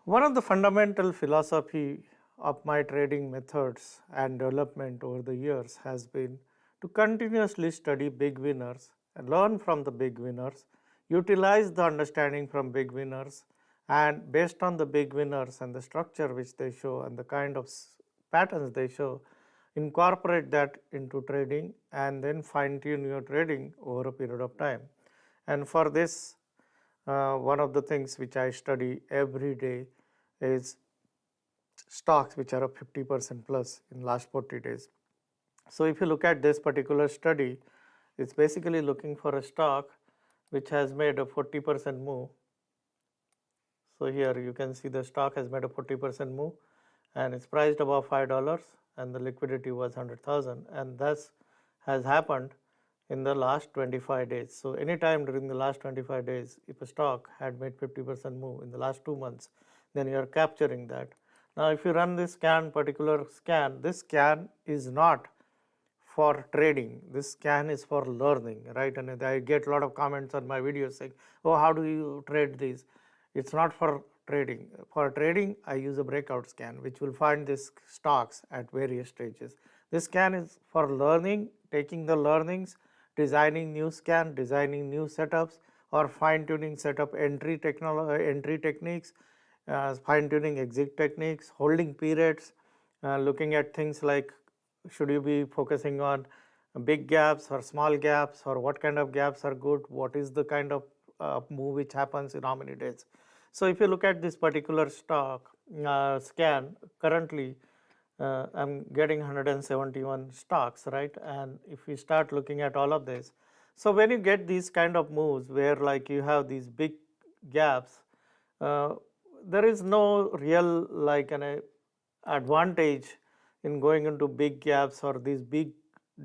One of the fundamental philosophy of my trading methods and development over the years has been to continuously study big winners and learn from the big winners, utilize the understanding from big winners, and based on the big winners and the structure which they show and the kind of patterns they show, incorporate that into trading and then fine tune your trading over a period of time. And for this, one of the things which I study every day is stocks which are up 50% plus in last 40 days. So if you look at this particular study, it's basically looking for a stock which has made a 40% move. So here you can see the stock has made a 40% move and it's priced above $5 and the liquidity was 100,000, and thus has happened in the last 25 days. So anytime during the last 25 days, if a stock had made 50% move in the last 2 months, then you are capturing that. Now if you run this particular scan, this scan is not for trading. This scan is for learning, right? And I get a lot of comments on my videos saying, oh, how do you trade these? It's not for trading. For trading, I use a breakout scan, which will find these stocks at various stages. This scan is for learning, taking the learnings, designing new scan, designing new setups, or fine-tuning setup entry techniques, fine-tuning exit techniques, holding periods, looking at things like should you be focusing on big gaps or small gaps, or what kind of gaps are good, what is the kind of move which happens in how many days. So if you look at this particular stock scan, currently I'm getting 171 stocks, right? And if we start looking at all of this, so when you get these kind of moves where like you have these big gaps, uh, there is no real like an advantage in going into big gaps or these big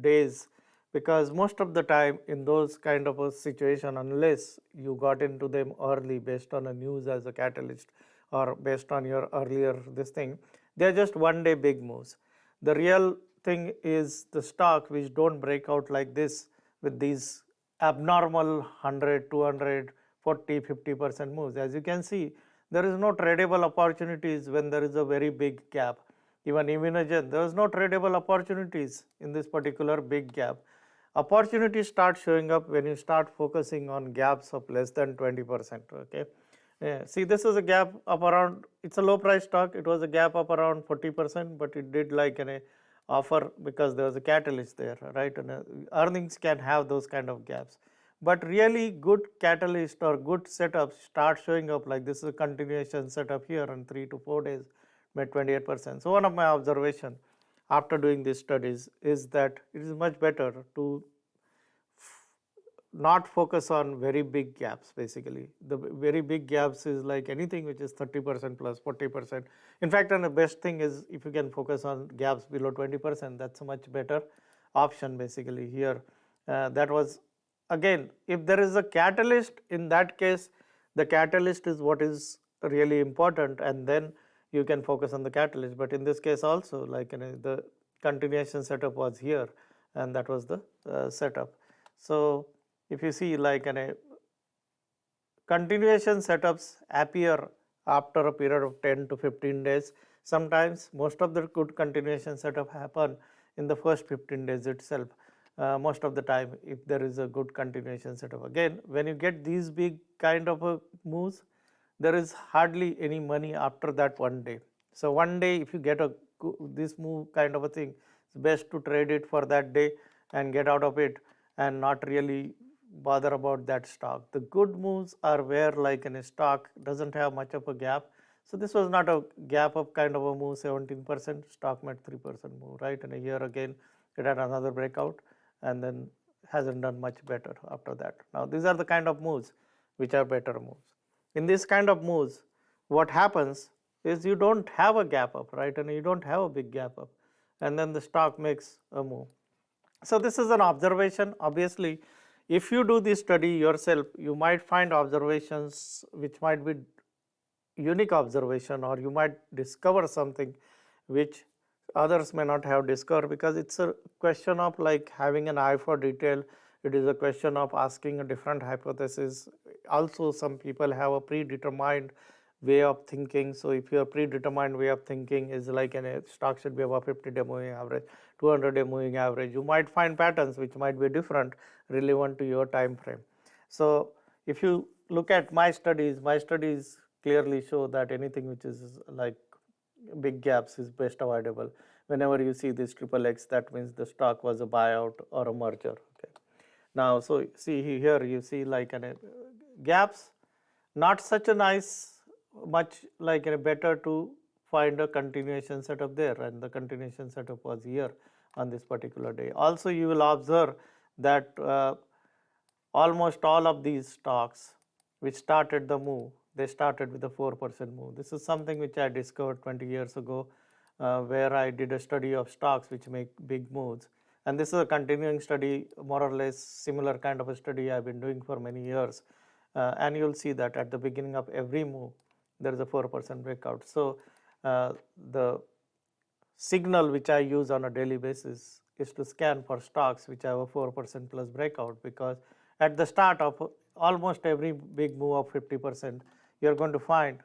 days, because most of the time in those kind of a situation, unless you got into them early based on a news as a catalyst or based on your earlier this thing, they're just one day big moves. The real thing is the stock which don't break out like this with these abnormal 100, 200, 40, 50% moves. As you can see, there is no tradable opportunities when there is a very big gap. Even Immunogen, there is no tradable opportunities in this particular big gap. Opportunities start showing up when you start focusing on gaps of less than 20%. Okay. See, this is a gap of around, it's a low price stock. It was a gap of around 40%, but it did like an offer because there was a catalyst there, right? And earnings can have those kind of gaps. But really good catalyst or good setups start showing up, like this is a continuation setup here in 3 to 4 days, made 28%. So one of my observation after doing these studies is that it is much better to not focus on very big gaps. Basically the very big gaps is like anything which is 30% plus 40%. In fact, and the best thing is if you can focus on gaps below 20%, that's a much better option basically here. That was, again, if there is a catalyst, in that case the catalyst is what is really important, and then you can focus on the catalyst. But in this case also, like the continuation setup was here, and that was the setup. So if you see like continuation setups appear after a period of 10 to 15 days. Sometimes most of the good continuation setup happen in the first 15 days itself. Most of the time, if there is a good continuation setup, again when you get these big kind of moves, there is hardly any money after that one day. So one day if you get a this move kind of a thing, it's best to trade it for that day and get out of it and not really bother about that stock. The good moves are where like in a stock doesn't have much of a gap. So this was not a gap of kind of a move, 17%, stock made 3% move, right? And a year again it had another breakout and then hasn't done much better after that. Now these are the kind of moves which are better moves. In this kind of moves, what happens is you don't have a gap up, right? And you don't have a big gap up, and then the stock makes a move. So this is an observation. Obviously, if you do this study yourself, you might find observations which might be unique observation, or you might discover something which others may not have discovered, because it's a question of like having an eye for detail. It is a question of asking a different hypothesis. Also some people have a predetermined way of thinking. So if your predetermined way of thinking is like a stock should be above 50-day moving average, 200-day moving average, you might find patterns which might be different relevant to your time frame. So if you look at my studies clearly show that anything which is like big gaps is best avoidable. Whenever you see this triple X, that means the stock was a buyout or a merger. Okay. Now, so see here you see like gaps, not such a nice, much like a better to find a continuation setup there, and the continuation setup was here on this particular day. Also, you will observe that almost all of these stocks which started the move, they started with a 4% move. This is something which I discovered 20 years ago, where I did a study of stocks which make big moves. And this is a continuing study, more or less similar kind of a study I've been doing for many years. And you'll see that at the beginning of every move, there is a 4% breakout. So the signal which I use on a daily basis is to scan for stocks which have a 4% plus breakout, because at the start of almost every big move of 50%, you're going to find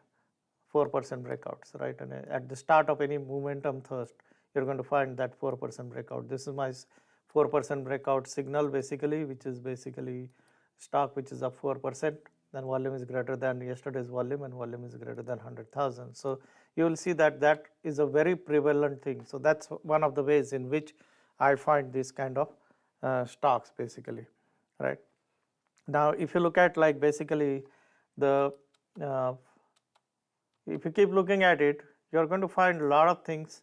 4% breakouts, right? And at the start of any momentum thrust, you're going to find that 4% breakout. This is my 4% breakout signal basically, which is basically stock which is up 4%, then volume is greater than yesterday's volume and volume is greater than 100,000. So you will see that that is a very prevalent thing. So that's one of the ways in which I find this kind of stocks basically, right? Now, if you look at like basically the if you keep looking at it, you are going to find a lot of things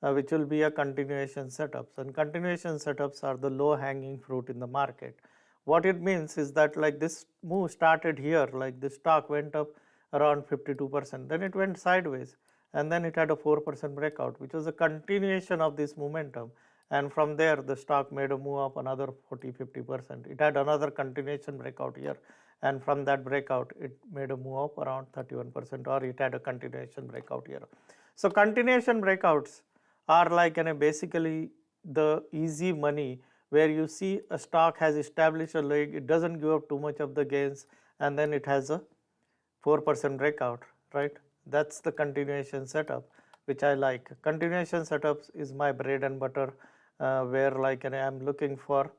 which will be a continuation setups, and continuation setups are the low hanging fruit in the market. What it means is that like this move started here, like this stock went up around 52%, then it went sideways, and then it had a 4% breakout, which was a continuation of this momentum. And from there, the stock made a move up another 40-50%. It had another continuation breakout here, and from that breakout, it made a move up around 31%, or it had a continuation breakout here. So continuation breakouts are like basically the easy money, where you see a stock has established a leg, it doesn't give up too much of the gains, and then it has a 4% breakout, right? That's the continuation setup which I like. Continuation setups is my bread and butter, where like I'm looking for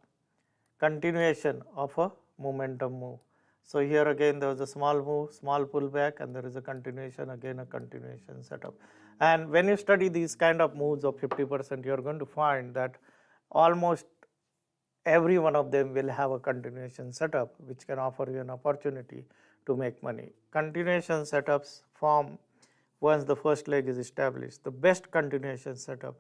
continuation of a momentum move. So here again there was a small move, small pullback, and there is a continuation, again a continuation setup. And when you study these kind of moves of 50%, you are going to find that almost every one of them will have a continuation setup which can offer you an opportunity to make money. Continuation setups form once the first leg is established. The best continuation setup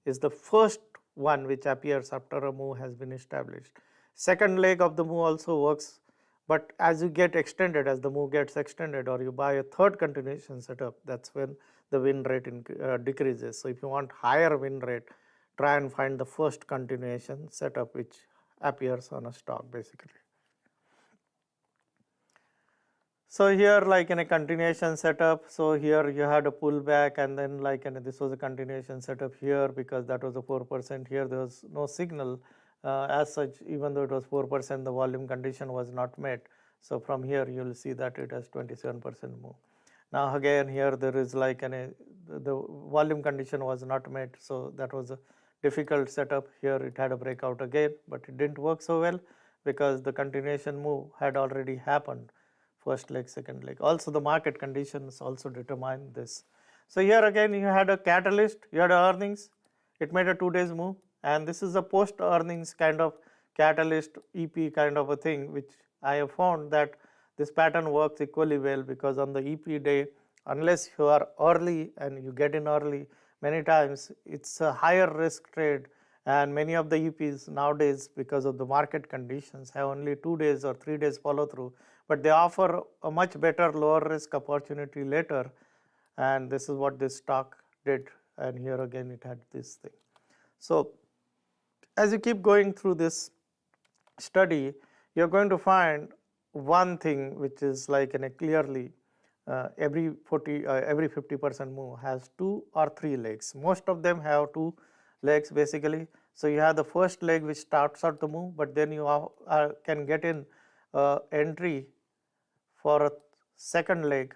is the first one which appears after a move has been established. Second leg of the move also works, but as you get extended, as the move gets extended, or you buy a third continuation setup, that's when the win rate decreases. So if you want higher win rate, try and find the first continuation setup which appears on a stock basically. So here like in a continuation setup, so here you had a pullback, and then like this was a continuation setup here, because that was a 4%. Here there was no signal as such, even though it was 4%, the volume condition was not met. So from here you will see that it has 27% move. Now again here there is like the volume condition was not met, so that was a difficult setup. Here it had a breakout again, but it didn't work so well because the continuation move had already happened. First leg, second leg. Also the market conditions also determine this. So here again you had a catalyst, you had earnings, it made a 2 days move, and this is a post earnings kind of catalyst EP kind of a thing, which I have found that this pattern works equally well, because on the EP day, unless you are early and you get in early, many times it's a higher risk trade, and many of the EPs nowadays, because of the market conditions, have only 2 days or 3 days follow through, but they offer a much better lower risk opportunity later, and this is what this stock did, and here again it had this thing. So as you keep going through this study, you're going to find one thing which is like clearly every 50% move has 2 or 3 legs. Most of them have 2 legs basically. So you have the first leg which starts out the move, but then you can get in entry for a second leg.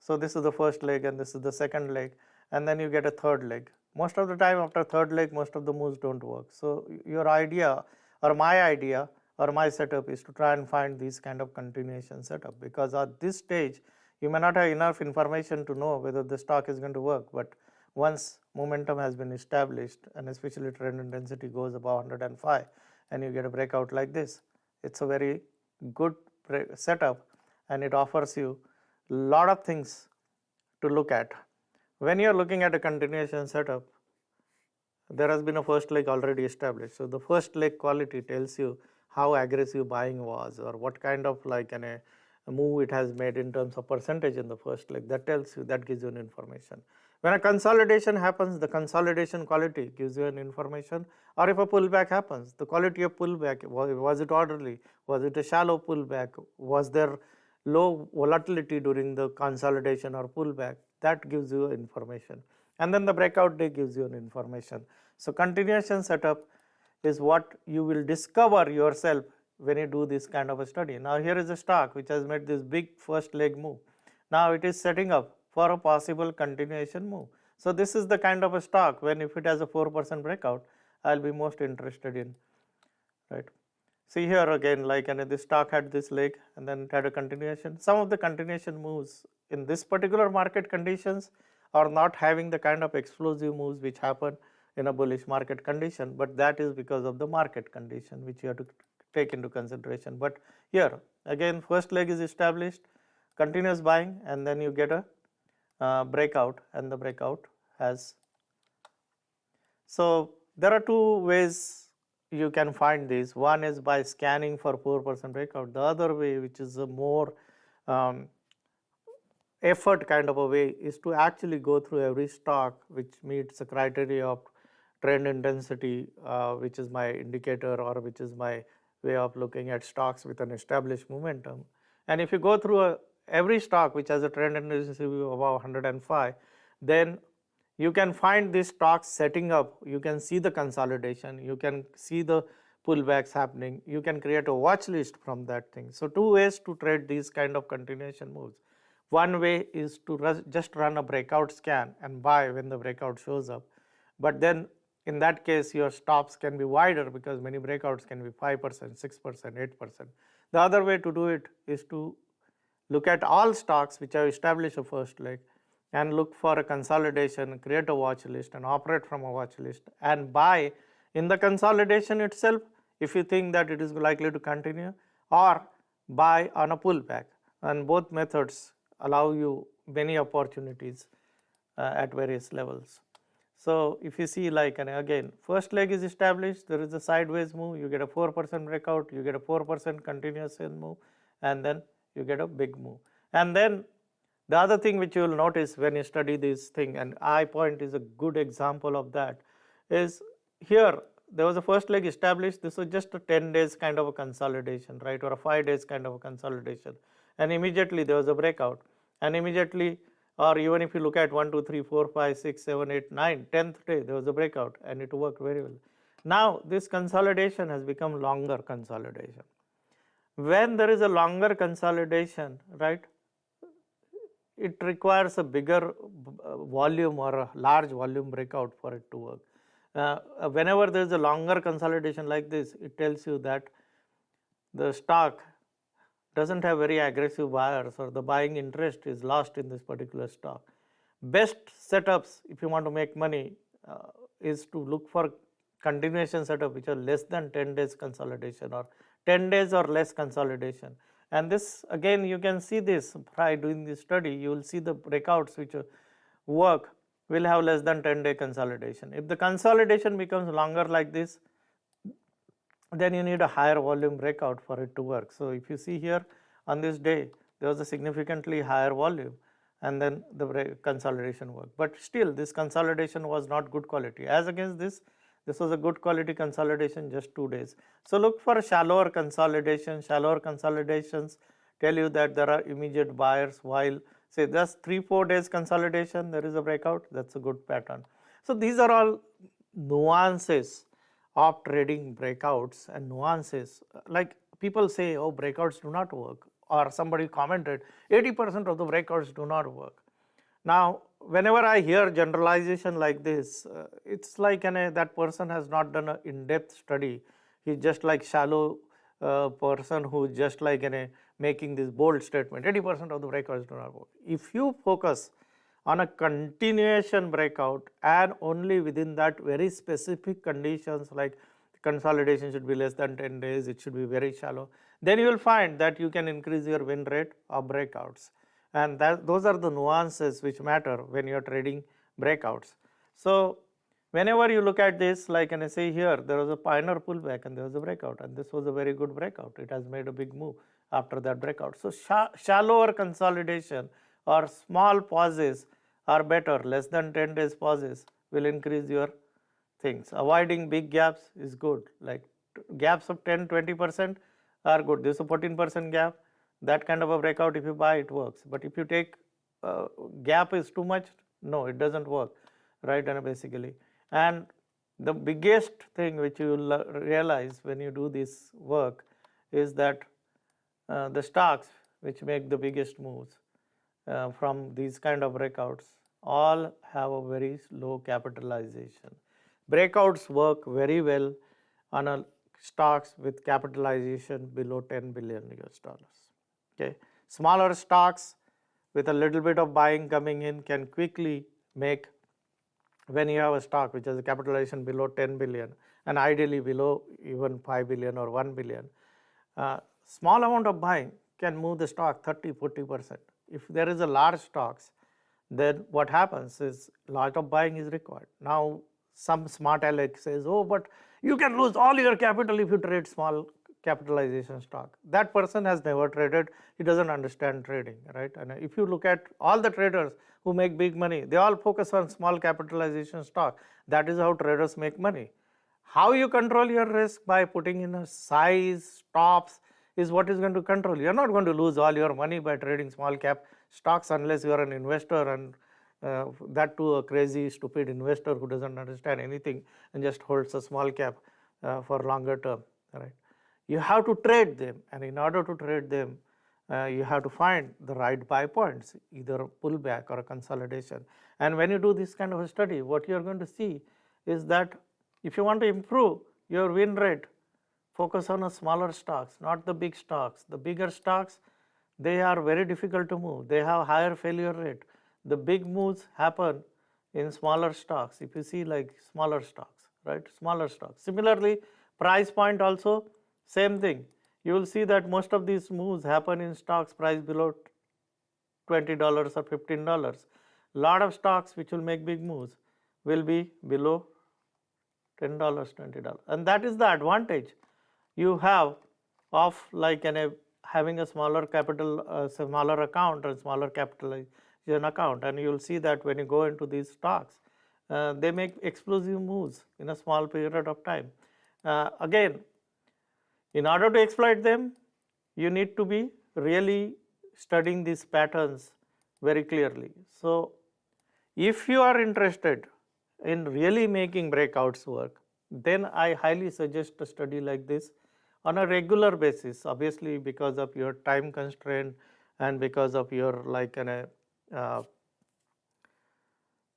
So this is the first leg and this is the second leg, and then you get a third leg. Most of the time after third leg, most of the moves don't work. So your idea or my idea or my setup is to try and find this kind of continuation setup, because at this stage you may not have enough information to know whether the stock is going to work, but once momentum has been established and especially trend intensity goes above 105 and you get a breakout like this, it's a very good setup and it offers you a lot of things to look at. When you are looking at a continuation setup, there has been a first leg already established. So the first leg quality tells you how aggressive buying was or what kind of like a move it has made in terms of percentage in the first leg. That tells you, that gives you an information. When a consolidation happens, the consolidation quality gives you an information, or if a pullback happens, the quality of pullback, was it orderly, was it a shallow pullback, was there low volatility during the consolidation or pullback, that gives you information. And then the breakout day gives you an information. So continuation setup is what you will discover yourself when you do this kind of a study. Now here is a stock which has made this big first leg move. Now it is setting up for a possible continuation move. So this is the kind of a stock when if it has a 4% breakout, I will be most interested in, right. See here again, like this stock had this leg and then it had a continuation. Some of the continuation moves in this particular market conditions are not having the kind of explosive moves which happen in a bullish market condition, but that is because of the market condition which you have to take into consideration. But here again, first leg is established, continuous buying, and then you get a breakout, and the breakout has. So there are two ways you can find this. One is by scanning for 4% breakout. The other way, which is a more effort kind of a way, is to actually go through every stock which meets the criteria of trend intensity, which is my indicator or which is my way of looking at stocks with an established momentum. And if you go through every stock which has a trend intensity above 105, then you can find these stocks setting up. You can see the consolidation, you can see the pullbacks happening, you can create a watch list from that thing. So two ways to trade these kind of continuation moves. One way is to just run a breakout scan and buy when the breakout shows up, but then in that case your stops can be wider because many breakouts can be 5%, 6%, 8%. The other way to do it is to look at all stocks which have established a first leg and look for a consolidation, create a watch list and operate from a watch list and buy in the consolidation itself if you think that it is likely to continue, or buy on a pullback. And both methods allow you many opportunities at various levels. So if you see, like, and again, first leg is established, there is a sideways move, you get a 4% breakout, you get a 4% continuation move, and then you get a big move. And then the other thing which you will notice when you study this thing, and I point is a good example of that, is here there was a first leg established. This was just a 10 days kind of a consolidation, right, or a 5 days kind of a consolidation, and immediately there was a breakout, and immediately, or even if you look at 1, 2, 3, 4, 5, 6, 7, 8, 9, 10th day there was a breakout and it worked very well. Now this consolidation has become longer consolidation. When there is a longer consolidation, right, it requires a bigger volume or a large volume breakout for it to work. Whenever there is a longer consolidation like this, it tells you that the stock doesn't have very aggressive buyers or the buying interest is lost in this particular stock. Best setups if you want to make money is to look for continuation setup which are less than 10 days consolidation or 10 days or less consolidation. And this again you can see this by doing this study, you will see the breakouts which work will have less than 10-day consolidation. If the consolidation becomes longer like this, then you need a higher volume breakout for it to work. So if you see here on this day there was a significantly higher volume and then the consolidation worked, but still this consolidation was not good quality. As against this was a good quality consolidation, just 2 days. So look for shallower consolidation. Shallower consolidations tell you that there are immediate buyers, while say just 3-4 days consolidation there is a breakout, that's a good pattern. So these are all nuances of trading breakouts and nuances. Like people say, oh, breakouts do not work, or somebody commented 80% of the breakouts do not work. Now, whenever I hear generalization like this, it's like that person has not done an in-depth study. He's just like shallow person who just like making this bold statement, 80% of the breakouts do not work. If you focus on a continuation breakout and only within that very specific conditions like consolidation should be less than 10 days, it should be very shallow, then you will find that you can increase your win rate of breakouts. And those are the nuances which matter when you are trading breakouts. So whenever you look at this, like I say here, there was a pioneer pullback and there was a breakout, and this was a very good breakout. It has made a big move after that breakout. So shallower consolidation or small pauses are better. Less than 10 days pauses will increase your things. Avoiding big gaps is good. Like gaps of 10-20% are good. This is a 14% gap. That kind of a breakout, if you buy, it works. But if you take gap is too much, no, it doesn't work, right? And basically, and the biggest thing which you will realize when you do this work is that the stocks which make the biggest moves from these kind of breakouts all have a very low capitalization. Breakouts work very well on a stocks with capitalization below 10 billion US dollars. Okay, smaller stocks with a little bit of buying coming in can quickly make, when you have a stock which has a capitalization below 10 billion and ideally below even 5 billion or 1 billion, small amount of buying can move the stock 30-40%. If there is a large stocks, then what happens is lot of buying is required. Now some smart aleck says, oh, but you can lose all your capital if you trade small capitalization stock. That person has never traded, he doesn't understand trading, right? And if you look at all the traders who make big money, they all focus on small capitalization stock. That is how traders make money. How you control your risk by putting in a size, stops, is what is going to control. You are not going to lose all your money by trading small cap stocks unless you are an investor, and that too a crazy stupid investor who doesn't understand anything and just holds a small cap for longer term, right? You have to trade them, and in order to trade them, you have to find the right buy points, either a pullback or a consolidation. And when you do this kind of a study, what you are going to see is that if you want to improve your win rate, focus on a smaller stocks, not the big stocks. The bigger stocks, they are very difficult to move. They have higher failure rate. The big moves happen in smaller stocks. If you see like smaller stocks, right? Smaller stocks. Similarly, price point also, same thing. You will see that most of these moves happen in stocks priced below $20 or $15. Lot of stocks which will make big moves will be below $10, $20. And that is the advantage you have of like having a smaller capital, smaller account or smaller capitalization account. And you will see that when you go into these stocks, they make explosive moves in a small period of time. Again, in order to exploit them, you need to be really studying these patterns very clearly. So if you are interested in really making breakouts work, then I highly suggest a study like this on a regular basis. Obviously, because of your time constraint and because of your like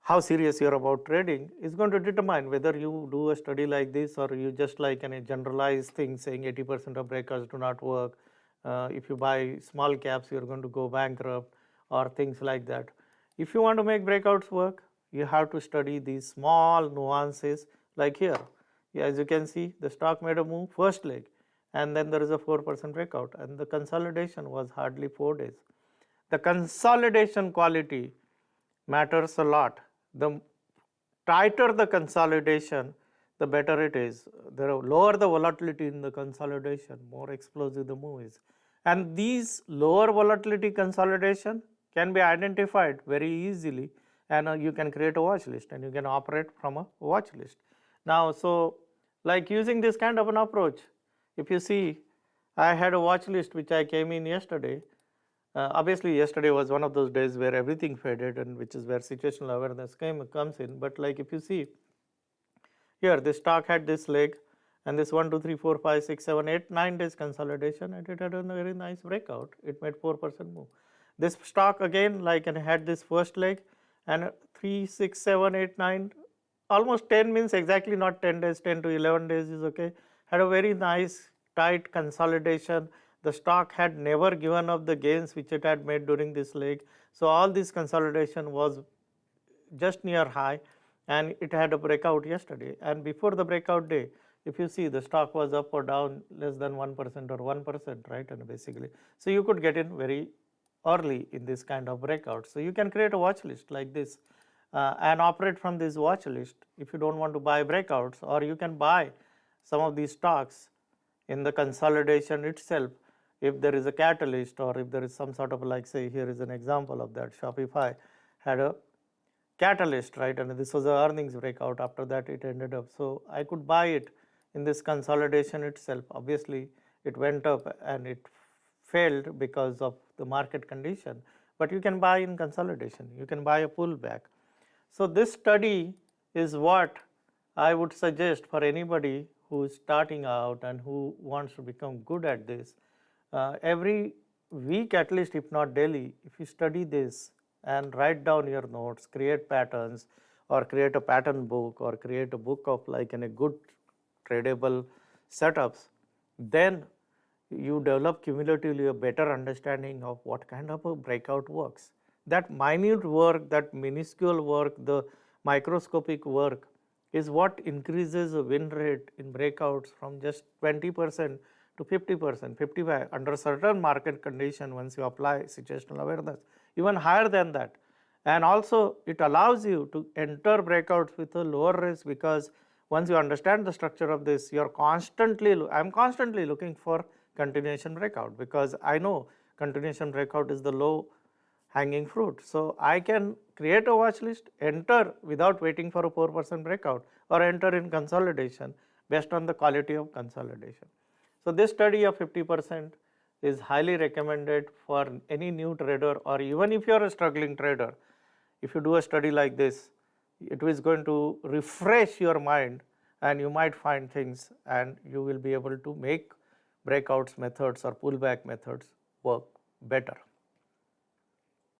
how serious you are about trading is going to determine whether you do a study like this or you just like generalized thing saying 80% of breakouts do not work. If you buy small caps, you are going to go bankrupt or things like that. If you want to make breakouts work, you have to study these small nuances like here. Yeah, as you can see, the stock made a move first leg, and then there is a 4% breakout, and the consolidation was hardly 4 days. The consolidation quality matters a lot. The tighter the consolidation, the better it is. The lower the volatility in the consolidation, more explosive the move is. And these lower volatility consolidation can be identified very easily, and you can create a watch list and you can operate from a watch list. Now, so like using this kind of an approach, if you see, I had a watch list which I came in yesterday. Obviously, yesterday was one of those days where everything faded, and which is where situational awareness comes in. But like if you see here, this stock had this leg, and this 1, 2, 3, 4, 5, 6, 7, 8, 9 days consolidation, and it had a very nice breakout. It made 4% move. This stock again, like, and had this first leg, and 3, 6, 7, 8, 9, almost 10 means exactly not 10 days, 10 to 11 days is okay. Had a very nice tight consolidation. The stock had never given up the gains which it had made during this leg. So all this consolidation was just near high, and it had a breakout yesterday. And before the breakout day, if you see, the stock was up or down less than 1% or 1%, right? And basically, so you could get in very early in this kind of breakout. So you can create a watch list like this and operate from this watch list if you don't want to buy breakouts, or you can buy some of these stocks in the consolidation itself if there is a catalyst, or if there is some sort of, like, say, here is an example of that. Shopify had a catalyst, right? And this was a earnings breakout. After that, it ended up. So I could buy it in this consolidation itself. Obviously, it went up and it failed because of the market condition. But you can buy in consolidation. You can buy a pullback. So this study is what I would suggest for anybody who is starting out and who wants to become good at this. Every week, at least, if not daily, if you study this and write down your notes, create patterns, or create a pattern book, or create a book of, like, in a good tradable setups, then you develop cumulatively a better understanding of what kind of a breakout works. That minute work, that minuscule work, the microscopic work is what increases the win rate in breakouts from just 20% to 50%, 55%, under certain market condition once you apply situational awareness, even higher than that. And also it allows you to enter breakouts with a lower risk, because once you understand the structure of this, you're I'm constantly looking for continuation breakout, because I know continuation breakout is the low hanging fruit. So I can create a watch list, enter without waiting for a 4% breakout, or enter in consolidation based on the quality of consolidation. So this study of 50% is highly recommended for any new trader, or even if you are a struggling trader. If you do a study like this, it is going to refresh your mind, and you might find things, and you will be able to make breakouts methods or pullback methods work better.